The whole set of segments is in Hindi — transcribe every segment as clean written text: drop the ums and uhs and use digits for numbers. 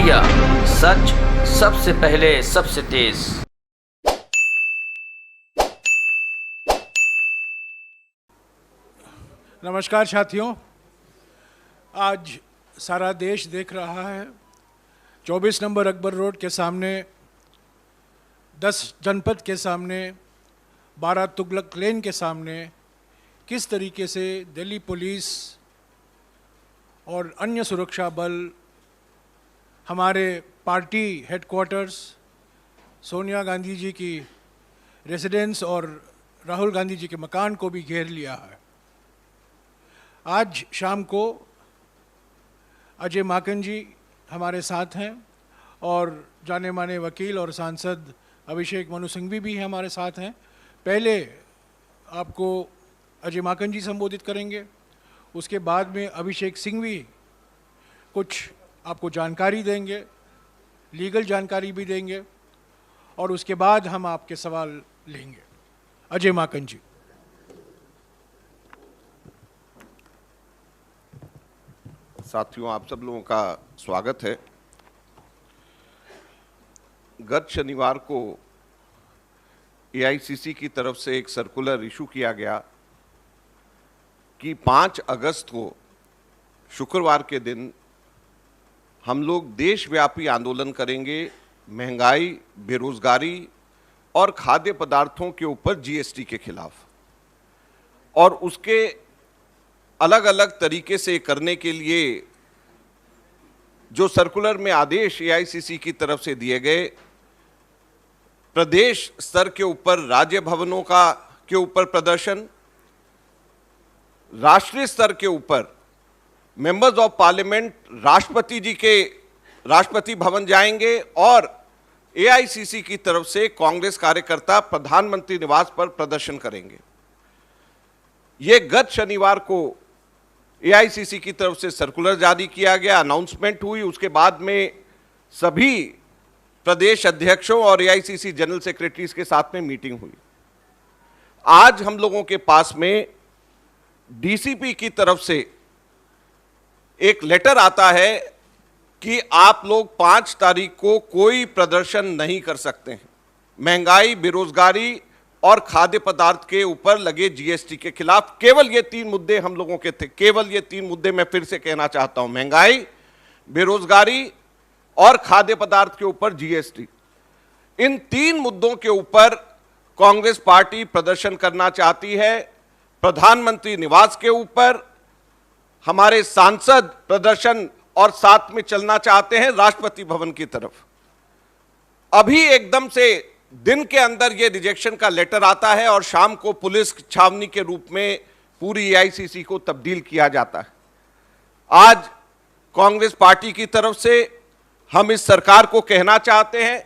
इंडिया, सच सबसे पहले सबसे तेज। नमस्कार साथियों, आज सारा देश देख रहा है 24 नंबर अकबर रोड के सामने, 10 जनपद के सामने, 12 तुगलक लेन के सामने किस तरीके से दिल्ली पुलिस और अन्य सुरक्षा बल हमारे पार्टी हेडक्वार्टर्स, सोनिया गांधी जी की रेजिडेंस और राहुल गांधी जी के मकान को भी घेर लिया है। आज शाम को अजय माकन जी हमारे साथ हैं और जाने माने वकील और सांसद अभिषेक मनु सिंघवी भी हमारे साथ हैं। पहले आपको अजय माकन जी संबोधित करेंगे, उसके बाद में अभिषेक सिंघवी कुछ आपको जानकारी देंगे, लीगल जानकारी भी देंगे और उसके बाद हम आपके सवाल लेंगे। अजय माकन जी। साथियों, आप सब लोगों का स्वागत है। गत शनिवार को एआईसीसी की तरफ से एक सर्कुलर इशू किया गया कि 5 अगस्त को शुक्रवार के दिन हम लोग देशव्यापी आंदोलन करेंगे महंगाई, बेरोजगारी और खाद्य पदार्थों के ऊपर जीएसटी के खिलाफ। और उसके अलग अलग तरीके से करने के लिए जो सर्कुलर में आदेश एआईसीसी की तरफ से दिए गए, प्रदेश स्तर के ऊपर राज्य भवनों के ऊपर प्रदर्शन, राष्ट्रीय स्तर के ऊपर मेंबर्स ऑफ पार्लियामेंट राष्ट्रपति जी के राष्ट्रपति भवन जाएंगे और एआईसीसी की तरफ से कांग्रेस कार्यकर्ता प्रधानमंत्री निवास पर प्रदर्शन करेंगे। ये गत शनिवार को एआईसीसी की तरफ से सर्कुलर जारी किया गया, अनाउंसमेंट हुई, उसके बाद में सभी प्रदेश अध्यक्षों और एआईसीसी जनरल सेक्रेटरीज के साथ में मीटिंग हुई। आज हम लोगों के पास में डीसीपी की तरफ से एक लेटर आता है कि आप लोग 5 तारीख को कोई प्रदर्शन नहीं कर सकते हैं। महंगाई, बेरोजगारी और खाद्य पदार्थ के ऊपर लगे जीएसटी के खिलाफ। केवल ये 3 मुद्दे हम लोगों के थे, केवल ये 3 मुद्दे मैं फिर से कहना चाहता हूं, महंगाई, बेरोजगारी और खाद्य पदार्थ के ऊपर जीएसटी। इन 3 मुद्दों के ऊपर कांग्रेस पार्टी प्रदर्शन करना चाहती है। प्रधानमंत्री निवास के ऊपर हमारे सांसद प्रदर्शन और साथ में चलना चाहते हैं राष्ट्रपति भवन की तरफ। अभी एकदम से दिन के अंदर ये रिजेक्शन का लेटर आता है और शाम को पुलिस छावनी के रूप में पूरी एआईसीसी को तब्दील किया जाता है। आज कांग्रेस पार्टी की तरफ से हम इस सरकार को कहना चाहते हैं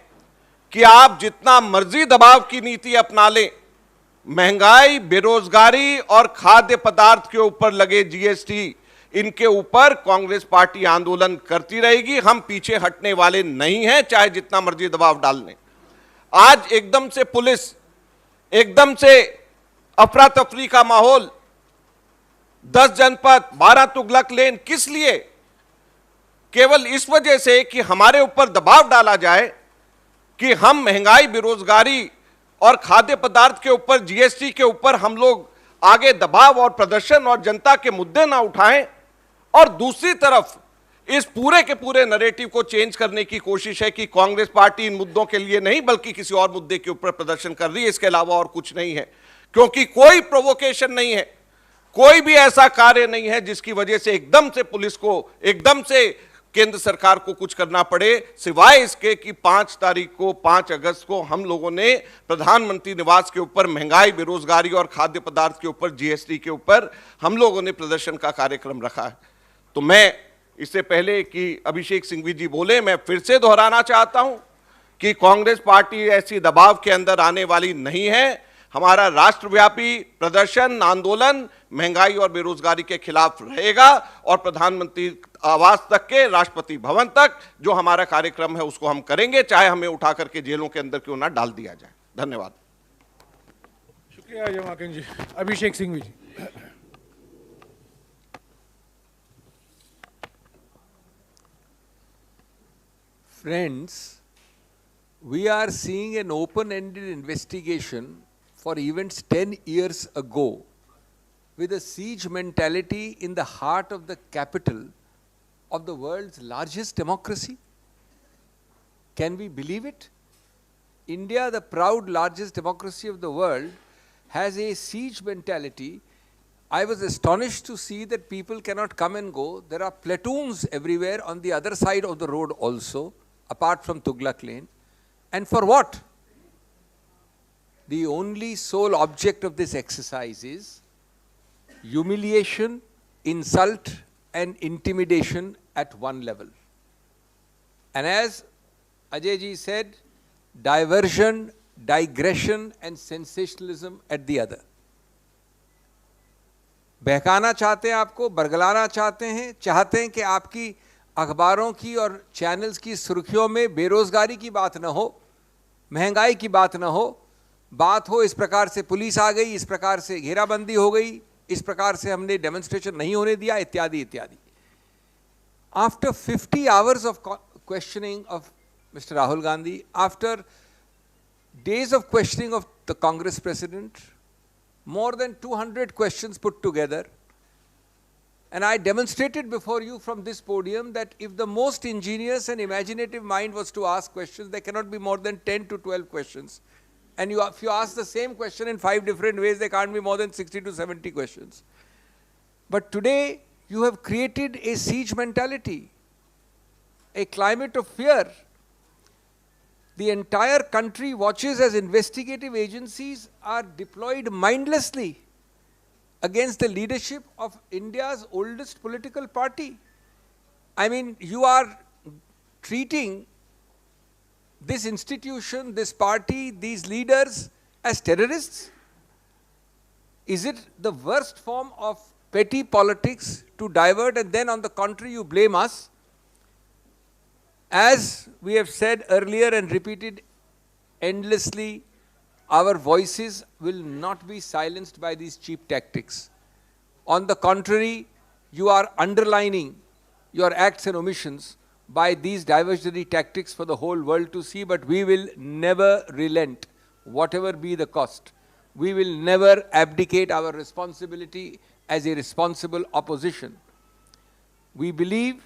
कि आप जितना मर्जी दबाव की नीति अपना लें, महंगाई, बेरोजगारी और खाद्य पदार्थ के ऊपर लगे जीएसटी, इनके ऊपर कांग्रेस पार्टी आंदोलन करती रहेगी। हम पीछे हटने वाले नहीं हैं, चाहे जितना मर्जी दबाव डाल लें। आज एकदम से पुलिस, एकदम से अफरा तफरी का माहौल, 10 जनपद, 12 तुगलक लेन, किस लिए? केवल इस वजह से कि हमारे ऊपर दबाव डाला जाए कि हम महंगाई, बेरोजगारी और खाद्य पदार्थ के ऊपर, जीएसटी के ऊपर हम लोग आगे दबाव और प्रदर्शन और जनता के मुद्दे ना उठाएं। और दूसरी तरफ इस पूरे के पूरे नैरेटिव को चेंज करने की कोशिश है कि कांग्रेस पार्टी इन मुद्दों के लिए नहीं बल्कि किसी और मुद्दे के ऊपर प्रदर्शन कर रही है, इसके अलावा और कुछ नहीं है। क्योंकि कोई प्रोवोकेशन नहीं है, कोई भी ऐसा कार्य नहीं है जिसकी वजह से एकदम से पुलिस को, एकदम से केंद्र सरकार को कुछ करना पड़े, सिवाय इसके कि 5 तारीख को, 5 अगस्त को हम लोगों ने प्रधानमंत्री निवास के ऊपर महंगाई, बेरोजगारी और खाद्य पदार्थ के ऊपर, जीएसटी के ऊपर हम लोगों ने प्रदर्शन का कार्यक्रम रखा है। तो मैं इससे पहले कि अभिषेक सिंघवी जी बोले, मैं फिर से दोहराना चाहता हूं कि कांग्रेस पार्टी ऐसी दबाव के अंदर आने वाली नहीं है। हमारा राष्ट्रव्यापी प्रदर्शन, आंदोलन महंगाई और बेरोजगारी के खिलाफ रहेगा और प्रधानमंत्री आवास तक के, राष्ट्रपति भवन तक जो हमारा कार्यक्रम है उसको हम करेंगे, चाहे हमें उठा करके जेलों के अंदर क्यों ना डाल दिया जाए। धन्यवाद। शुक्रिया अजय माकन जी। अभिषेक सिंघवी जी। Friends, we are seeing an open-ended investigation for events 10 years ago with a siege mentality in the heart of the capital of the world's largest democracy. Can we believe it? India, the proud largest democracy of the world, has a siege mentality. I was astonished to see that people cannot come and go. There are platoons everywhere on the other side of the road also, apart from Tughlaq Lane. And for what? The only sole object of this exercise is humiliation, insult, and intimidation at one level. And as Ajay ji said, diversion, digression, and sensationalism at the other. बहकाना चाहते हैं आपको, बरगलाना चाहते हैं कि आपकी अखबारों की और चैनल्स की सुर्खियों में बेरोजगारी की बात ना हो, महंगाई की बात ना हो, बात हो इस प्रकार से पुलिस आ गई, इस प्रकार से घेराबंदी हो गई, इस प्रकार से हमने डेमोन्स्ट्रेशन नहीं होने दिया, इत्यादि इत्यादि. After 50 hours of questioning of Mr. Rahul Gandhi, after days of questioning of the Congress president, more than 200 questions put together, and I demonstrated before you from this podium that if the most ingenious and imaginative mind was to ask questions, there cannot be more than 10 to 12 questions. And if you ask the same question in 5 different ways, there can't be more than 60 to 70 questions. But today, you have created a siege mentality, a climate of fear. The entire country watches as investigative agencies are deployed mindlessly against the leadership of India's oldest political party. I mean, you are treating this institution, this party, these leaders as terrorists. Is it the worst form of petty politics to divert, and then on the contrary you blame us? As we have said earlier and repeated endlessly, our voices will not be silenced by these cheap tactics. On the contrary, you are underlining your acts and omissions by these diversionary tactics for the whole world to see, but we will never relent, whatever be the cost. We will never abdicate our responsibility as a responsible opposition. We believe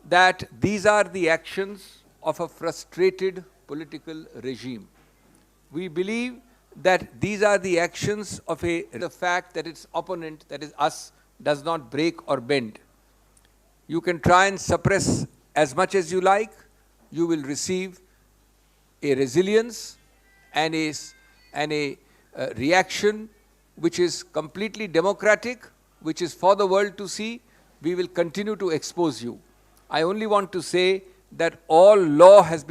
that these are the actions of a frustrated political regime. We believe that these are the actions of the fact that its opponent, that is us, does not break or bend. You can try and suppress as much as you like. You will receive a resilience and a reaction which is completely democratic, which is for the world to see. We will continue to expose you. I only want to say that all law has been